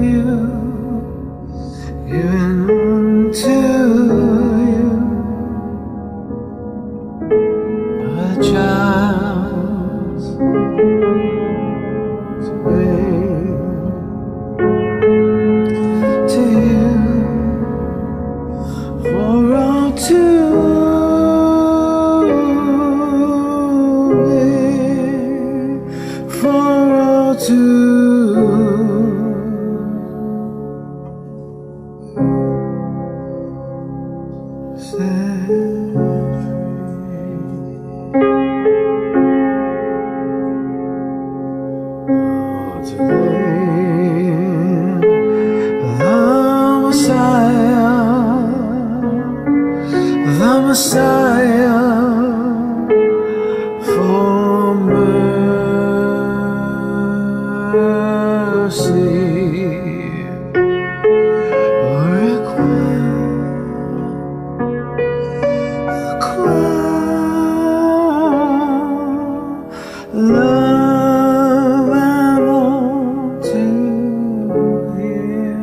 you, given to you, a child's way to you, for all to to set free. Oh, today the Messiah for mercy love and all to hear.